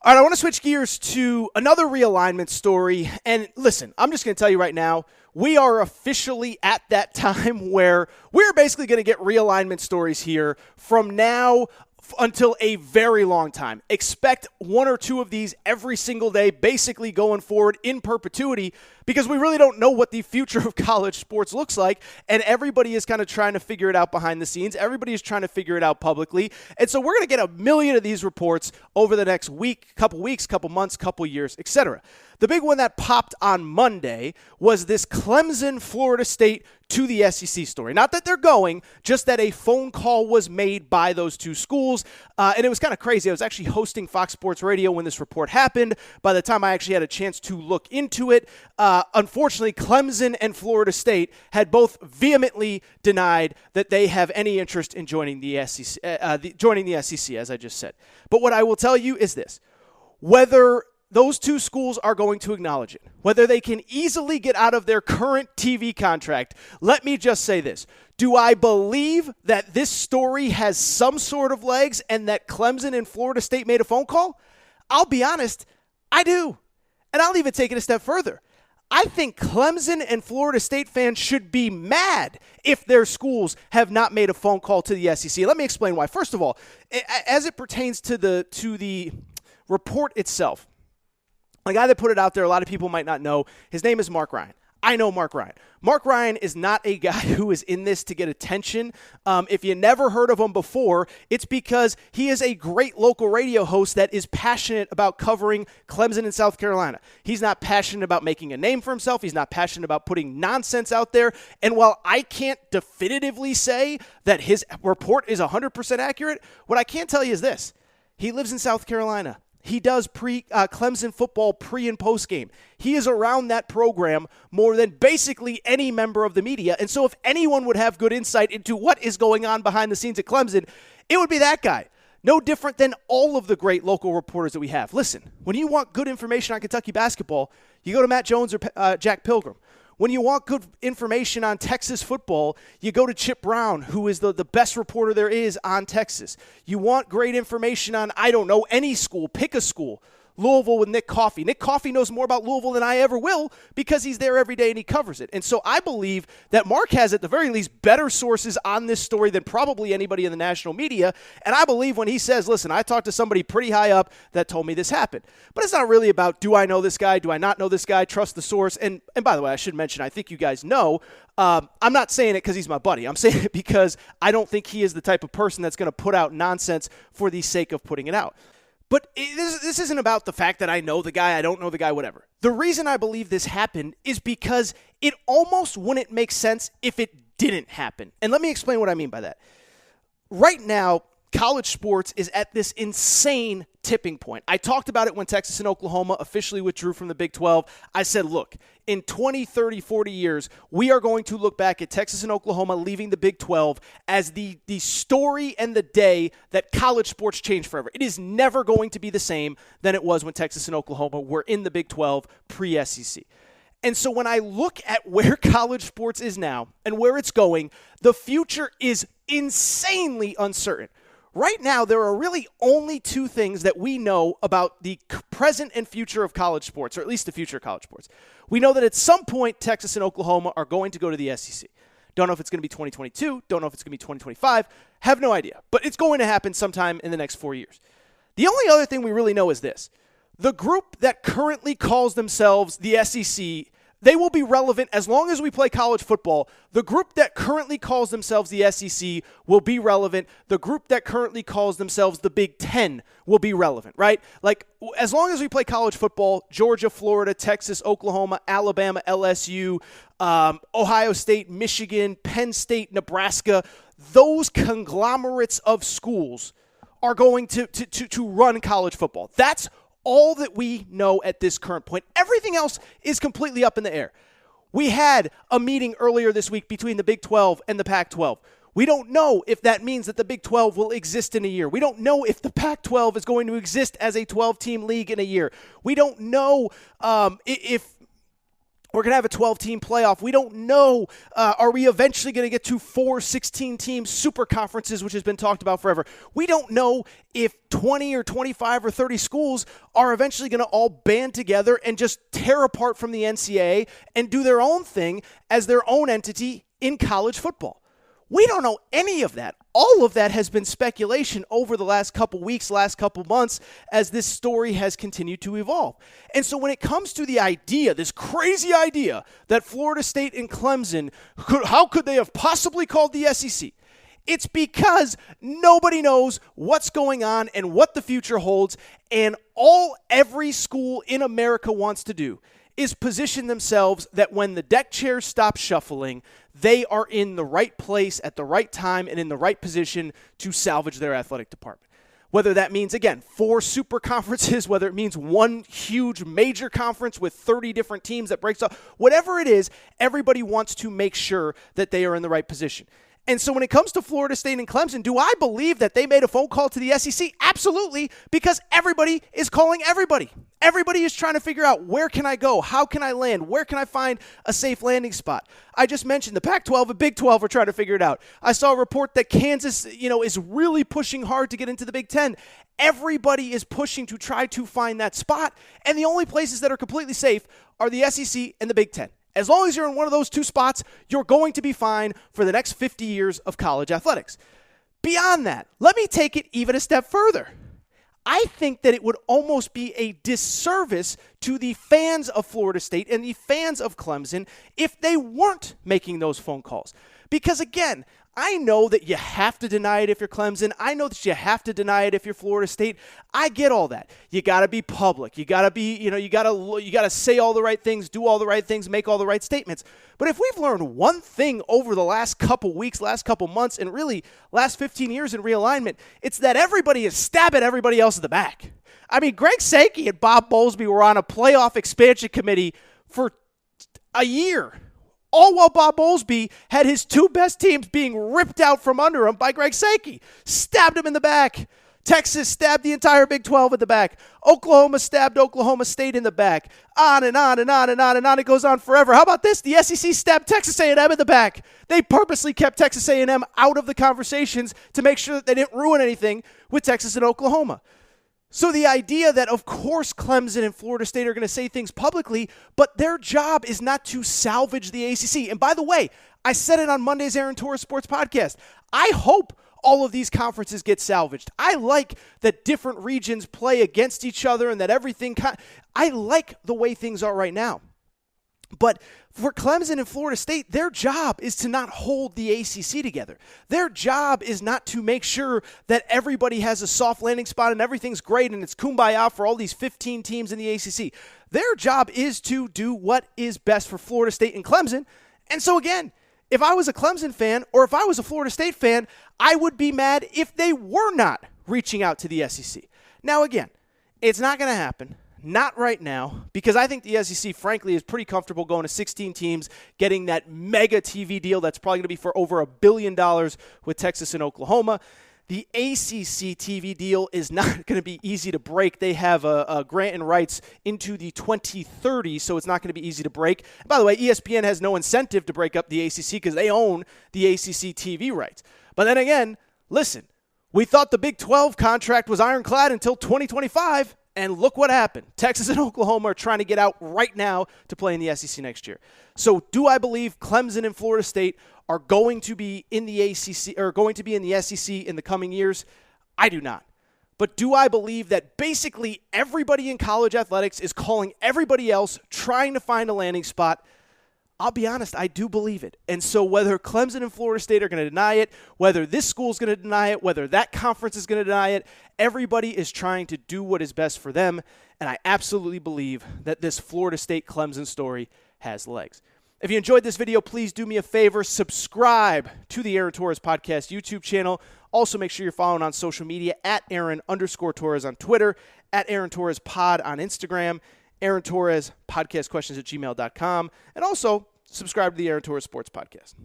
All right, I want to switch gears to another realignment story. And listen, I'm just going to tell you right now, we are officially at that time where we're basically going to get realignment stories here from now until a very long time. Expect one or two of these every single day, basically going forward in perpetuity, because we really don't know what the future of college sports looks like, and everybody is kind of trying to figure it out behind the scenes. Everybody is trying to figure it out publicly, and so we're going to get a million of these reports over the next week, couple weeks, couple months, couple years, etc. The big one that popped on Monday was this Clemson, Florida State to the SEC story. Not that they're going, just that a phone call was made by those two schools. And it was kind of crazy. I was actually hosting Fox Sports Radio when this report happened. By the time I actually had a chance to look into it, unfortunately, Clemson and Florida State had both vehemently denied that they have any interest in joining the SEC, as I just said. But what I will tell you is this. Whether those two schools are going to acknowledge it, whether they can easily get out of their current TV contract, let me just say this. Do I believe that this story has some sort of legs and that Clemson and Florida State made a phone call? I'll be honest, I do. And I'll even take it a step further. I think Clemson and Florida State fans should be mad if their schools have not made a phone call to the SEC. Let me explain why. First of all, as it pertains to the report itself, the guy that put it out there, a lot of people might not know, his name is Mark Ryan. I know Mark Ryan. Mark Ryan is not a guy who is in this to get attention. If you never heard of him before, it's because he is a great local radio host that is passionate about covering Clemson and South Carolina. He's not passionate about making a name for himself. He's not passionate about putting nonsense out there. And while I can't definitively say that his report is 100% accurate, what I can tell you is this. He lives in South Carolina. He does Clemson football pre- and post-game. He is around that program more than basically any member of the media. And so if anyone would have good insight into what is going on behind the scenes at Clemson, it would be that guy. No different than all of the great local reporters that we have. Listen, when you want good information on Kentucky basketball, you go to Matt Jones or Jack Pilgrim. When you want good information on Texas football, you go to Chip Brown, who is the best reporter there is on Texas. You want great information on, I don't know, any school, pick a school. Louisville with Nick Coffey. Nick Coffey knows more about Louisville than I ever will because he's there every day and he covers it. And so I believe that Mark has, at the very least, better sources on this story than probably anybody in the national media. And I believe when he says, listen, I talked to somebody pretty high up that told me this happened. But it's not really about, do I know this guy? Do I not know this guy? Trust the source. And by the way, I should mention, I think you guys know, I'm not saying it because he's my buddy. I'm saying it because I don't think he is the type of person that's going to put out nonsense for the sake of putting it out. But this isn't about the fact that I know the guy, I don't know the guy, whatever. The reason I believe this happened is because it almost wouldn't make sense if it didn't happen. And let me explain what I mean by that. Right now, college sports is at this insane tipping point. I talked about it when Texas and Oklahoma officially withdrew from the Big 12. I said, look, in 20, 30, 40 years, we are going to look back at Texas and Oklahoma leaving the Big 12 as the story and the day that college sports changed forever. It is never going to be the same than it was when Texas and Oklahoma were in the Big 12 pre-SEC. And so when I look at where college sports is now and where it's going, the future is insanely uncertain. Right now, there are really only two things that we know about the present and future of college sports, or at least the future of college sports. We know that at some point, Texas and Oklahoma are going to go to the SEC. Don't know if it's going to be 2022. Don't know if it's going to be 2025. Have no idea. But it's going to happen sometime in the next 4 years. The only other thing we really know is this. The group that currently calls themselves the SEC, they will be relevant as long as we play college football. The group that currently calls themselves the SEC will be relevant. The group that currently calls themselves the Big Ten will be relevant, right? Like, as long as we play college football, Georgia, Florida, Texas, Oklahoma, Alabama, LSU, Ohio State, Michigan, Penn State, Nebraska, those conglomerates of schools are going to run college football. That's all that we know at this current point. Everything else is completely up in the air. We had a meeting earlier this week between the Big 12 and the Pac-12. We don't know if that means that the Big 12 will exist in a year. We don't know if the Pac-12 is going to exist as a 12-team league in a year. We don't know if We're going to have a 12-team playoff. We don't know, are we eventually going to get to 4 16-team super conferences, which has been talked about forever. We don't know if 20 or 25 or 30 schools are eventually going to all band together and just tear apart from the NCAA and do their own thing as their own entity in college football. We don't know any of that. All of that has been speculation over the last couple weeks, last couple months, as this story has continued to evolve. And so when it comes to the idea, this crazy idea that Florida State and Clemson, how could they have possibly called the SEC? It's because nobody knows what's going on and what the future holds, and all every school in America wants to do is position themselves that when the deck chairs stop shuffling, they are in the right place at the right time and in the right position to salvage their athletic department. Whether that means, again, 4 super conferences, whether it means one huge major conference with 30 different teams that breaks up, whatever it is, everybody wants to make sure that they are in the right position. And so when it comes to Florida State and Clemson, do I believe that they made a phone call to the SEC? Absolutely, because everybody is calling everybody. Everybody is trying to figure out, where can I go? How can I land? Where can I find a safe landing spot? I just mentioned the Pac-12 and Big 12 are trying to figure it out. I saw a report that Kansas, is really pushing hard to get into the Big 10. Everybody is pushing to try to find that spot, and the only places that are completely safe are the SEC and the Big 10. As long as you're in one of those 2 spots, you're going to be fine for the next 50 years of college athletics. Beyond that, let me take it even a step further. I think that it would almost be a disservice to the fans of Florida State and the fans of Clemson if they weren't making those phone calls. Because again, I know that you have to deny it if you're Clemson. I know that you have to deny it if you're Florida State. I get all that. You got to be public. You got to be, you got to say all the right things, do all the right things, make all the right statements. But if we've learned one thing over the last couple weeks, last couple months, and really last 15 years in realignment, it's that everybody is stabbing everybody else in the back. I mean, Greg Sankey and Bob Bowlesby were on a playoff expansion committee for a year. All while Bob Bowlesby had his 2 best teams being ripped out from under him by Greg Sankey. Stabbed him in the back. Texas stabbed the entire Big 12 in the back. Oklahoma stabbed Oklahoma State in the back. On and on and on and on and on. It goes on forever. How about this? The SEC stabbed Texas A&M in the back. They purposely kept Texas A&M out of the conversations to make sure that they didn't ruin anything with Texas and Oklahoma. So the idea that, of course, Clemson and Florida State are going to say things publicly, but their job is not to salvage the ACC. And by the way, I said it on Monday's Aaron Torres Sports Podcast. I hope all of these conferences get salvaged. I like that different regions play against each other and that everything I like the way things are right now. But for Clemson and Florida State, their job is to not hold the ACC together. Their job is not to make sure that everybody has a soft landing spot and everything's great and it's kumbaya for all these 15 teams in the ACC. Their job is to do what is best for Florida State and Clemson. And so again, if I was a Clemson fan or if I was a Florida State fan, I would be mad if they were not reaching out to the SEC. Now again, it's not going to happen. Not right now, because I think the SEC, frankly, is pretty comfortable going to 16 teams, getting that mega TV deal that's probably going to be for over $1 billion with Texas and Oklahoma. The ACC TV deal is not going to be easy to break. They have a grant and rights into the 2030s, so it's not going to be easy to break. And by the way, ESPN has no incentive to break up the ACC because they own the ACC TV rights. But then again, listen, we thought the Big 12 contract was ironclad until 2025. And look what happened. Texas and Oklahoma are trying to get out right now to play in the SEC next year. So do I believe Clemson and Florida State are going to be in the ACC or going to be in the SEC in the coming years? I do not. But do I believe that basically everybody in college athletics is calling everybody else, trying to find a landing spot? I'll be honest, I do believe it. And so whether Clemson and Florida State are going to deny it, whether this school is going to deny it, whether that conference is going to deny it, everybody is trying to do what is best for them. And I absolutely believe that this Florida State-Clemson story has legs. If you enjoyed this video, please do me a favor. Subscribe to the Aaron Torres Podcast YouTube channel. Also, make sure you're following on social media at Aaron_Torres on Twitter, at Aaron Torres Pod on Instagram, Aaron Torres Podcast Questions at gmail.com, and also subscribe to the Aaron Torres Sports Podcast.